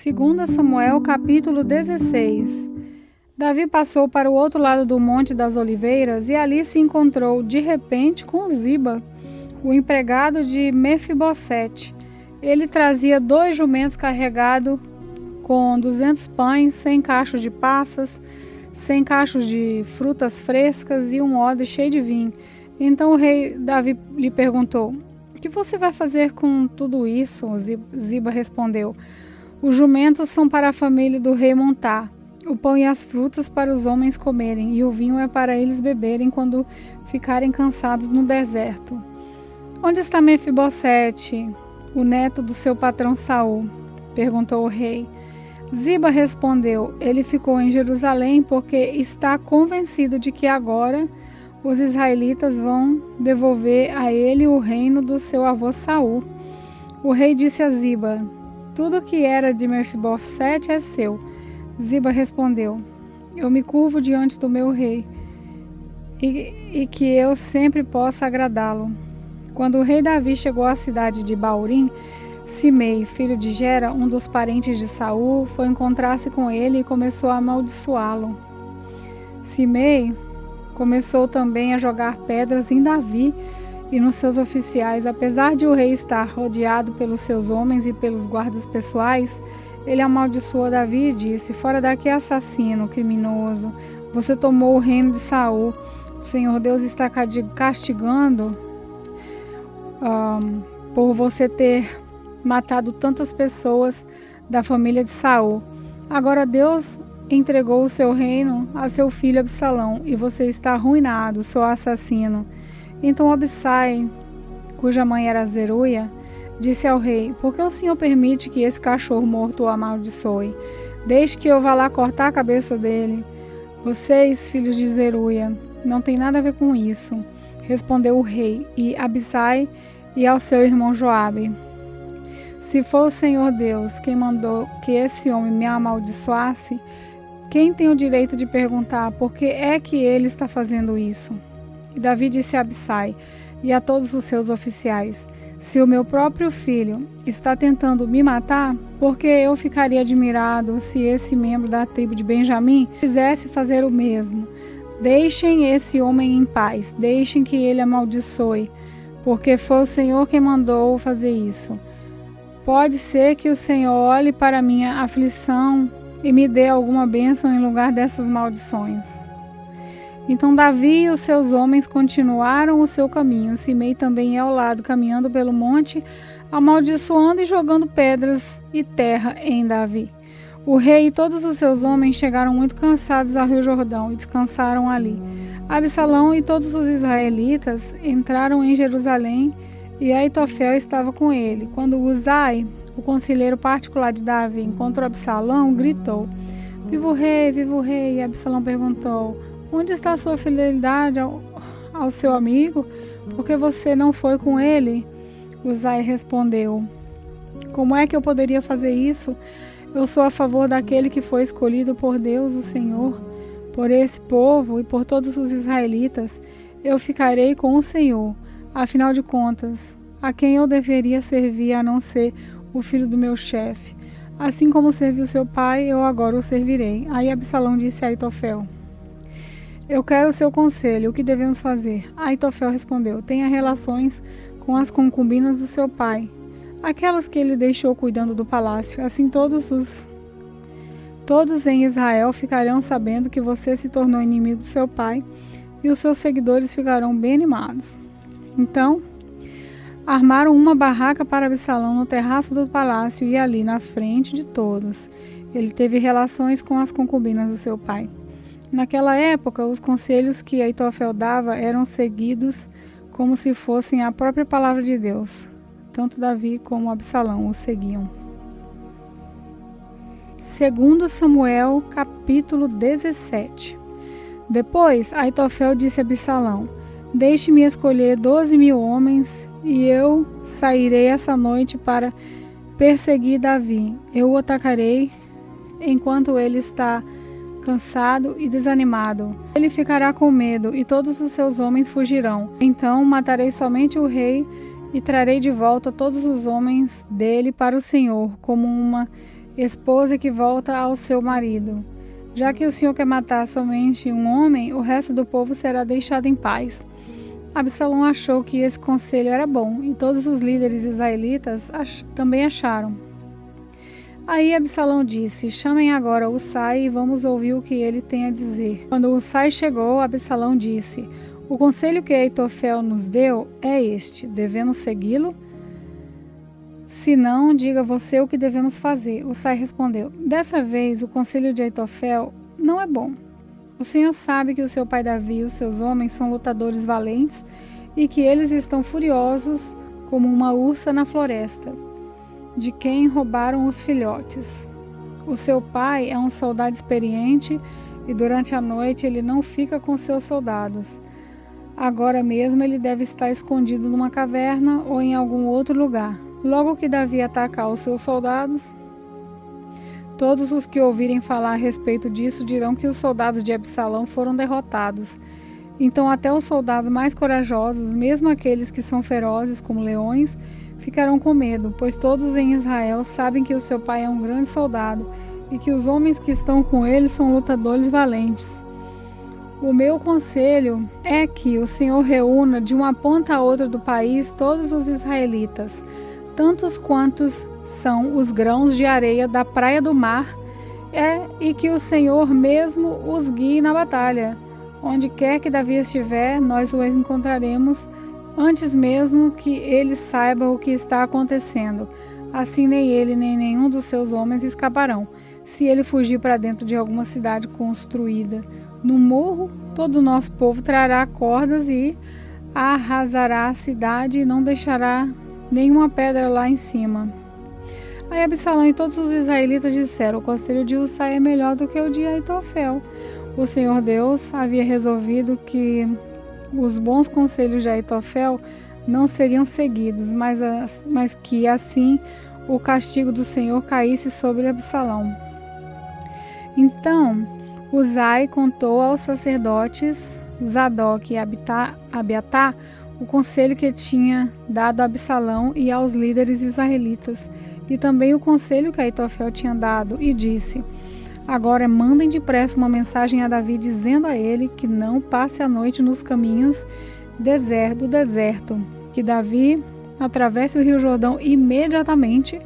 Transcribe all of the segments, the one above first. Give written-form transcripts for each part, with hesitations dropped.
2 Samuel, capítulo 16. Davi passou para o outro lado do Monte das Oliveiras e ali se encontrou, de repente, com Ziba, o empregado de Mefibosete. Ele trazia 2 jumentos carregados com 200 pães, 100 cachos de passas, 100 cachos de frutas frescas e um odre cheio de vinho. Então o rei Davi lhe perguntou: "O que você vai fazer com tudo isso?" Ziba respondeu: "Os jumentos são para a família do rei montar, o pão e as frutas para os homens comerem, e o vinho é para eles beberem quando ficarem cansados no deserto." "Onde está Mefibosete, o neto do seu patrão Saul?" perguntou o rei. Ziba respondeu: "Ele ficou em Jerusalém porque está convencido de que agora os israelitas vão devolver a ele o reino do seu avô Saul." O rei disse a Ziba: "Tudo que era de Mefibosete é seu." Ziba respondeu: "Eu me curvo diante do meu rei, e que eu sempre possa agradá-lo." Quando o rei Davi chegou à cidade de Baurim, Simei, filho de Gera, um dos parentes de Saul, foi encontrar-se com ele e começou a amaldiçoá-lo. Simei começou também a jogar pedras em Davi e nos seus oficiais. Apesar de o rei estar rodeado pelos seus homens e pelos guardas pessoais, ele amaldiçoou Davi e disse: "Fora daqui, assassino, criminoso! Você tomou o reino de Saul. O Senhor Deus está castigando por você ter matado tantas pessoas da família de Saul. Agora Deus entregou o seu reino a seu filho Absalão, e você está arruinado, seu assassino." Então Abissai, cuja mãe era Zeruia, disse ao rei: "Por que o Senhor permite que esse cachorro morto o amaldiçoe? Deixe que eu vá lá cortar a cabeça dele." "Vocês, filhos de Zeruia, não tem nada a ver com isso", respondeu o rei e Abissai e ao seu irmão Joabe: "Se for o Senhor Deus quem mandou que esse homem me amaldiçoasse, quem tem o direito de perguntar por que é que ele está fazendo isso?" E Davi disse a Abissai e a todos os seus oficiais: "Se o meu próprio filho está tentando me matar, por que eu ficaria admirado se esse membro da tribo de Benjamim quisesse fazer o mesmo? Deixem esse homem em paz, deixem que ele amaldiçoe, porque foi o Senhor quem mandou fazer isso. Pode ser que o Senhor olhe para minha aflição e me dê alguma bênção em lugar dessas maldições." Então Davi e os seus homens continuaram o seu caminho. Simei também ia ao lado, caminhando pelo monte, amaldiçoando e jogando pedras e terra em Davi. O rei e todos os seus homens chegaram muito cansados ao rio Jordão e descansaram ali. Absalão e todos os israelitas entraram em Jerusalém e Aitofel estava com ele. Quando Uzai, o conselheiro particular de Davi, encontrou Absalão, gritou: Viva o rei, viva o rei!" E Absalão perguntou: "Onde está a sua fidelidade ao seu amigo? Por que você não foi com ele?" Uzai respondeu: "Como é que eu poderia fazer isso? Eu sou a favor daquele que foi escolhido por Deus, o Senhor. Por esse povo e por todos os israelitas, eu ficarei com o Senhor. Afinal de contas, a quem eu deveria servir a não ser o filho do meu chefe? Assim como serviu seu pai, eu agora o servirei." Aí Absalão disse a Aitofel: "Eu quero o seu conselho, o que devemos fazer?" Aitofel respondeu: "Tenha relações com as concubinas do seu pai, aquelas que ele deixou cuidando do palácio. Assim todos em Israel ficarão sabendo que você se tornou inimigo do seu pai, e os seus seguidores ficarão bem animados." Então armaram uma barraca para Absalão no terraço do palácio, e ali na frente de todos ele teve relações com as concubinas do seu pai. Naquela época, os conselhos que Aitofel dava eram seguidos como se fossem a própria palavra de Deus. Tanto Davi como Absalão o seguiam. 2 Samuel, capítulo 17. Depois, Aitofel disse a Absalão: "Deixe-me escolher 12.000 homens, e eu sairei essa noite para perseguir Davi. Eu o atacarei enquanto ele está cansado e desanimado. Ele ficará com medo e todos os seus homens fugirão. Então matarei somente o rei e trarei de volta todos os homens dele para o Senhor como uma esposa que volta ao seu marido. Já que o Senhor quer matar somente um homem, o resto do povo será deixado em paz. Absalão achou que esse conselho era bom, e todos os líderes israelitas também acharam. Aí Absalão disse: chamem agora Husai e vamos ouvir o que ele tem a dizer. Quando Husai chegou, Absalão disse: o conselho que Aitofel nos deu é este: devemos segui-lo? Se não, diga você o que devemos fazer. Husai respondeu: dessa vez o conselho de Aitofel não é bom. O Senhor sabe que o seu pai Davi e os seus homens são lutadores valentes e que eles estão furiosos como uma ursa na floresta, de quem roubaram os filhotes. O seu pai é um soldado experiente e durante a noite ele não fica com seus soldados. Agora mesmo ele deve estar escondido numa caverna ou em algum outro lugar. Logo que Davi atacar os seus soldados, todos os que ouvirem falar a respeito disso dirão que os soldados de Absalão foram derrotados. Então até os soldados mais corajosos, mesmo aqueles que são ferozes como leões, ficarão com medo, pois todos em Israel sabem que o seu pai é um grande soldado e que os homens que estão com ele são lutadores valentes. O meu conselho é que o Senhor reúna de uma ponta a outra do país todos os israelitas, tantos quantos são os grãos de areia da praia do mar, e que o Senhor mesmo os guie na batalha. Onde quer que Davi estiver, nós o encontraremos antes mesmo que ele saiba o que está acontecendo. Assim nem ele nem nenhum dos seus homens escaparão. Se ele fugir para dentro de alguma cidade construída no morro, todo o nosso povo trará cordas e arrasará a cidade e não deixará nenhuma pedra lá em cima. Aí Absalão e todos os israelitas disseram: o conselho de Husai é melhor do que o de Aitofel. O Senhor Deus havia resolvido que os bons conselhos de Aitofel não seriam seguidos, mas que assim o castigo do Senhor caísse sobre Absalão. Então Husai contou aos sacerdotes Zadok e Abiatar o conselho que tinha dado a Absalão e aos líderes israelitas, e também o conselho que Aitofel tinha dado, e disse: agora mandem depressa uma mensagem a Davi dizendo a ele que não passe a noite nos caminhos do deserto, que Davi atravesse o rio Jordão imediatamente,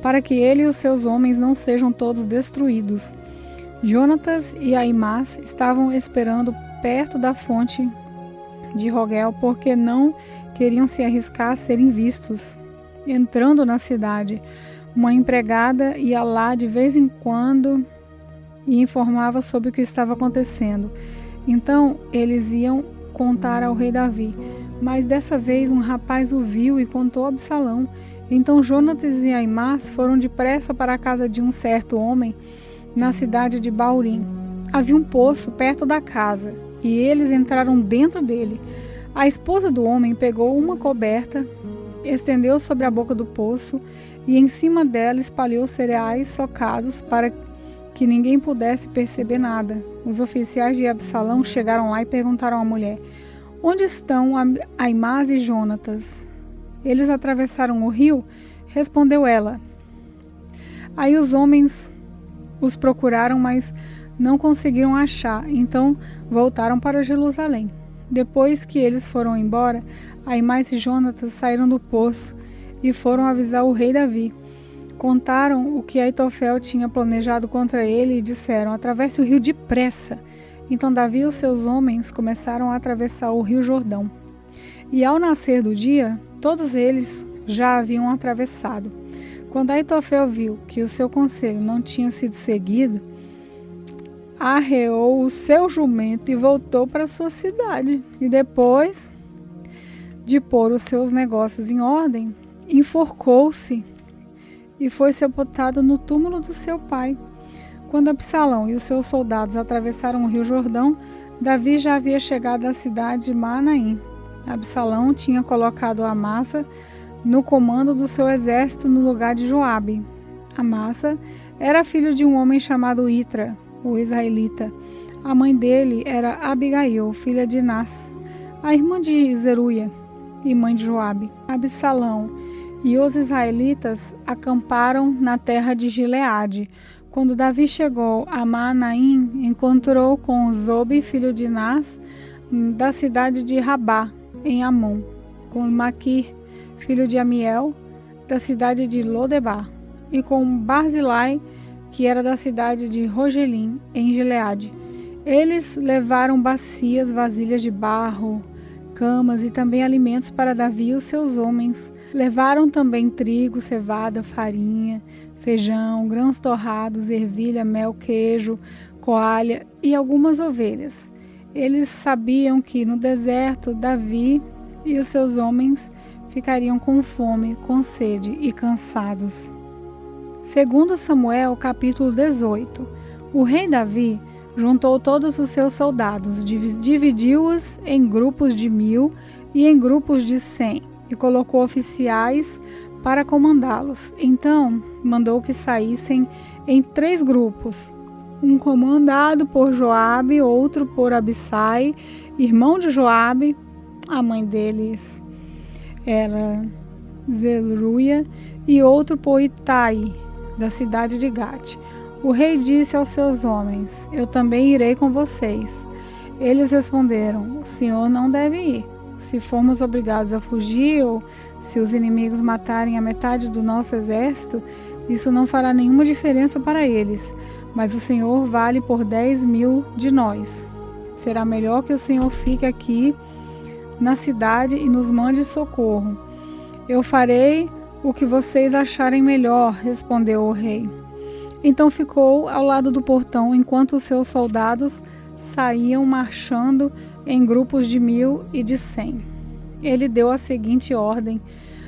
para que ele e os seus homens não sejam todos destruídos. Jonatas e Aimás estavam esperando perto da fonte de Rogel, porque não queriam se arriscar a serem vistos. Entrando na cidade, uma empregada ia lá de vez em quando e informava sobre o que estava acontecendo. Então eles iam contar ao rei Davi. Mas dessa vez um rapaz o viu e contou a Absalão. Então Jonatas e Aimás foram depressa para a casa de um certo homem na cidade de Baurim. Havia um poço perto da casa e eles entraram dentro dele. A esposa do homem pegou uma coberta, estendeu sobre a boca do poço e em cima dela espalhou cereais socados para que ninguém pudesse perceber nada. Os oficiais de Absalão chegaram lá e perguntaram à mulher: onde estão Aimás e Jonatas? Eles atravessaram o rio? Respondeu ela. Aí os homens os procuraram, mas não conseguiram achar, então voltaram para Jerusalém. Depois que eles foram embora, Aimás e Jonatas saíram do poço e foram avisar o rei Davi. Contaram o que Aitofel tinha planejado contra ele e disseram: atravesse o rio depressa. Então Davi e os seus homens começaram a atravessar o rio Jordão. E ao nascer do dia, todos eles já haviam atravessado. Quando Aitofel viu que o seu conselho não tinha sido seguido, arreou o seu jumento e voltou para sua cidade. E depois de pôr os seus negócios em ordem, enforcou-se e foi sepultado no túmulo do seu pai. Quando Absalão e os seus soldados atravessaram o rio Jordão, Davi já havia chegado à cidade de Manaim. Absalão tinha colocado Amasa no comando do seu exército no lugar de Joabe. Amasa era filho de um homem chamado Itra, o israelita. A mãe dele era Abigail, filha de Nas, a irmã de Zeruia e mãe de Joabe. Absalão E os israelitas acamparam na terra de Gileade. Quando Davi chegou a Maanaim, encontrou com Zobe, filho de Nás, da cidade de Rabá, em Amon, com Maquir, filho de Amiel, da cidade de Lodebar, e com Barzilai, que era da cidade de Rogelim, em Gileade. Eles levaram bacias, vasilhas de barro, camas e também alimentos para Davi e os seus homens. Levaram também trigo, cevada, farinha, feijão, grãos torrados, ervilha, mel, queijo, coalha e algumas ovelhas. Eles sabiam que no deserto Davi e os seus homens ficariam com fome, com sede e cansados. Segundo Samuel, capítulo 18. O rei Davi juntou todos os seus soldados, dividiu-os em grupos de 1000 e em grupos de 100, e colocou oficiais para comandá-los. Então mandou que saíssem em 3 grupos, um comandado por Joabe, outro por Abissai, irmão de Joabe, a mãe deles era Zeruia, e outro por Itai, da cidade de Gate. O rei disse aos seus homens: eu também irei com vocês. Eles responderam: o senhor não deve ir. Se formos obrigados a fugir, ou se os inimigos matarem a metade do nosso exército, isso não fará nenhuma diferença para eles, mas o Senhor vale por 10.000 de nós. Será melhor que o Senhor fique aqui na cidade e nos mande socorro. Eu farei o que vocês acharem melhor, respondeu o rei. Então ficou ao lado do portão enquanto os seus soldados saíam marchando em grupos de 1000 e de 100. Ele deu a seguinte ordem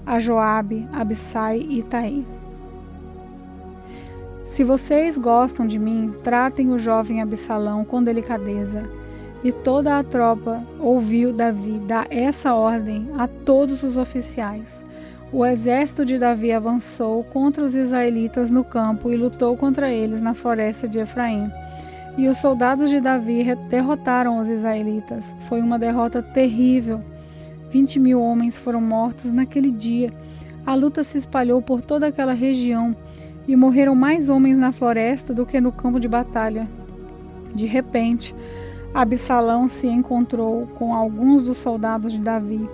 a Joabe, Abissai e Itai: se vocês gostam de mim, tratem o jovem Absalão com delicadeza. E toda a tropa ouviu Davi dar essa ordem a todos os oficiais. O exército de Davi avançou contra os israelitas no campo e lutou contra eles na floresta de Efraim. E os soldados de Davi derrotaram os israelitas. Foi uma derrota terrível. 20.000 homens foram mortos naquele dia. A luta se espalhou por toda aquela região e morreram mais homens na floresta do que no campo de batalha. De repente, Absalão se encontrou com alguns dos soldados de Davi.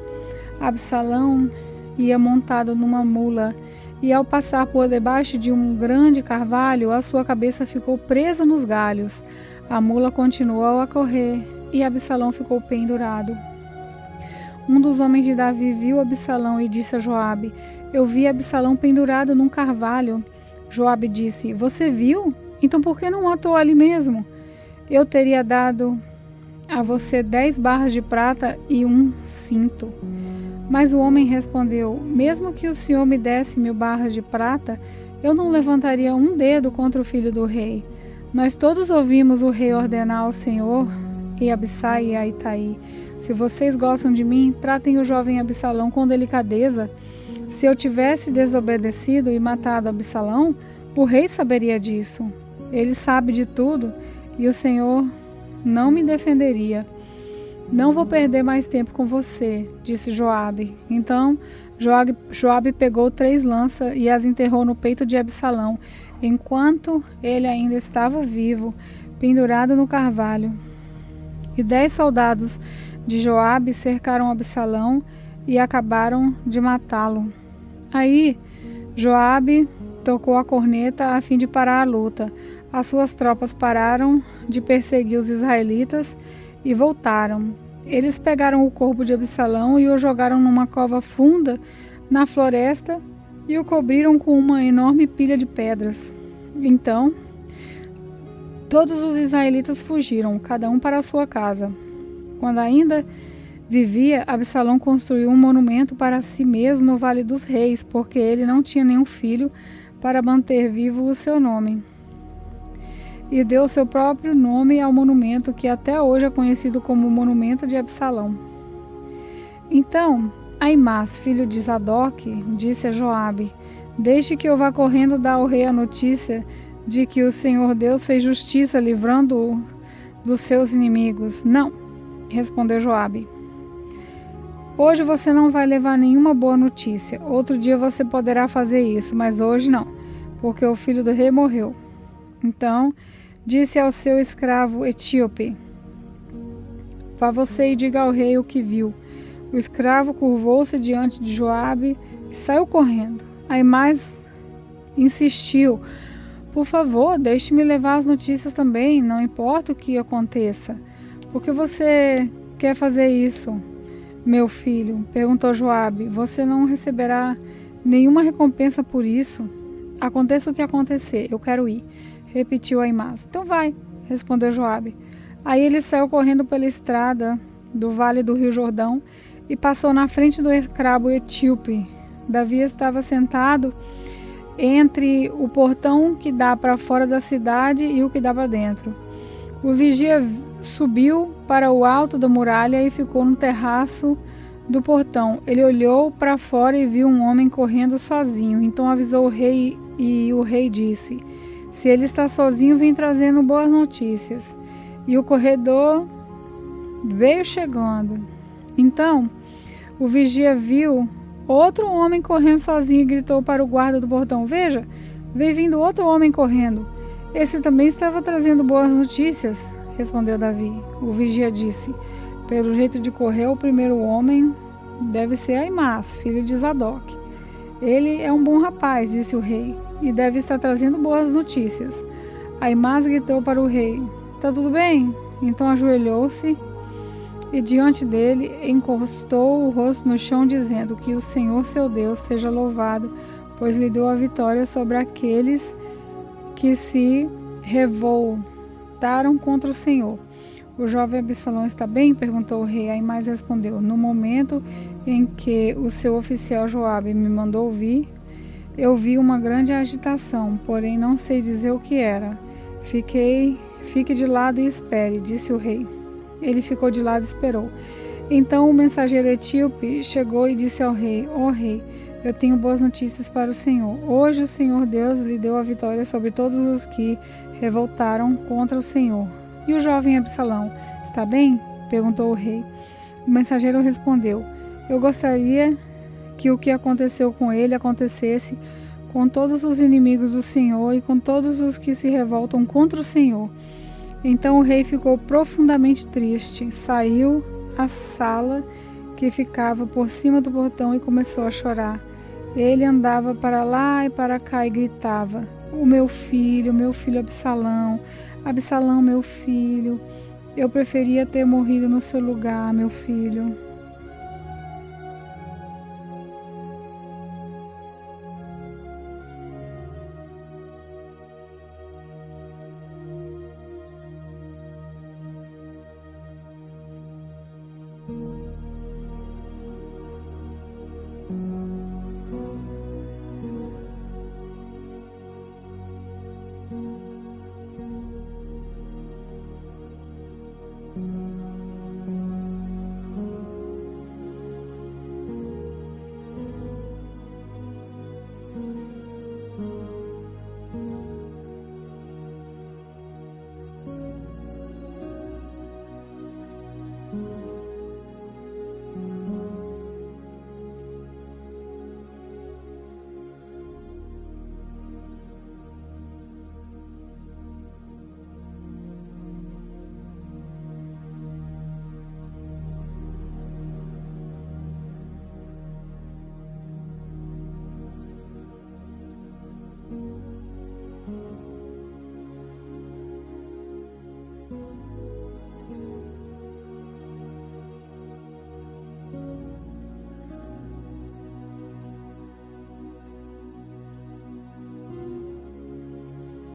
Absalão ia montado numa mula e, ao passar por debaixo de um grande carvalho, a sua cabeça ficou presa nos galhos. A mula continuou a correr e Absalão ficou pendurado. Um dos homens de Davi viu Absalão e disse a Joabe: eu vi Absalão pendurado num carvalho. Joabe disse: você viu? Então por que não matou ali mesmo? Eu teria dado a você 10 barras de prata e um cinto. Mas o homem respondeu: mesmo que o senhor me desse 1000 barras de prata, eu não levantaria um dedo contra o filho do rei. Nós todos ouvimos o rei ordenar ao Senhor e Abissai e a Itai: se vocês gostam de mim, tratem o jovem Absalão com delicadeza. Se eu tivesse desobedecido e matado Absalão, o rei saberia disso. Ele sabe de tudo e o Senhor não me defenderia. Não vou perder mais tempo com você, disse Joabe. Então Joabe pegou 3 lanças e as enterrou no peito de Absalão, enquanto ele ainda estava vivo, pendurado no carvalho. E 10 soldados de Joabe cercaram Absalão e acabaram de matá-lo. Aí Joabe tocou a corneta a fim de parar a luta. As suas tropas pararam de perseguir os israelitas e voltaram. Eles pegaram o corpo de Absalão e o jogaram numa cova funda na floresta e o cobriram com uma enorme pilha de pedras. Então, todos os israelitas fugiram, cada um para a sua casa. Quando ainda vivia, Absalão construiu um monumento para si mesmo no Vale dos Reis, porque ele não tinha nenhum filho para manter vivo o seu nome. E deu seu próprio nome ao monumento, que até hoje é conhecido como o Monumento de Absalão. Então, Aimás, filho de Zadok, disse a Joabe: deixe que eu vá correndo dar ao rei a notícia de que o Senhor Deus fez justiça, livrando-o dos seus inimigos. Não, respondeu Joabe. Hoje você não vai levar nenhuma boa notícia. Outro dia você poderá fazer isso, mas hoje não, porque o filho do rei morreu. Então disse ao seu escravo etíope: vá você e diga ao rei o que viu. O escravo curvou-se diante de Joabe e saiu correndo. Aimás insistiu: por favor, deixe-me levar as notícias também, não importa o que aconteça. Por que você quer fazer isso, meu filho? Perguntou Joabe. Você não receberá nenhuma recompensa por isso. Aconteça o que acontecer, eu quero ir, repetiu Aimás. Então vai, respondeu Joabe. Aí ele saiu correndo pela estrada do vale do rio Jordão e passou na frente do escravo etíope. Davi estava sentado entre o portão que dá para fora da cidade e o que dá para dentro. O vigia subiu para o alto da muralha e ficou no terraço do portão. Ele olhou para fora e viu um homem correndo sozinho. Então avisou o rei e o rei disse: se ele está sozinho, vem trazendo boas notícias. E o corredor veio chegando. Então o vigia viu outro homem correndo sozinho e gritou para o guarda do portão: veja, vem vindo outro homem correndo. Esse também estava trazendo boas notícias, respondeu Davi. O vigia disse: pelo jeito de correr, o primeiro homem deve ser Aimás, filho de Zadok. Ele é um bom rapaz, disse o rei, e deve estar trazendo boas notícias. Aimás gritou para o rei: tá tudo bem? Então ajoelhou-se e diante dele encostou o rosto no chão, dizendo: que o Senhor seu Deus seja louvado, pois lhe deu a vitória sobre aqueles que se revoltaram contra o Senhor. O jovem Absalão está bem? Perguntou o rei. Aimás respondeu: no momento em que o seu oficial Joabe me mandou vir, eu vi uma grande agitação, porém não sei dizer o que era. Fique de lado e espere, disse o rei. Ele ficou de lado e esperou. Então o mensageiro etíope chegou e disse ao rei: ó rei, eu tenho boas notícias para o Senhor. Hoje o Senhor Deus lhe deu a vitória sobre todos os que revoltaram contra o Senhor. E o jovem Absalão está bem? Perguntou o rei. O mensageiro respondeu: eu gostaria que o que aconteceu com ele acontecesse com todos os inimigos do Senhor e com todos os que se revoltam contra o Senhor. Então o rei ficou profundamente triste, saiu à sala que ficava por cima do portão e começou a chorar. Ele andava para lá e para cá e gritava: o meu filho Absalão, Absalão, meu filho, eu preferia ter morrido no seu lugar, meu filho.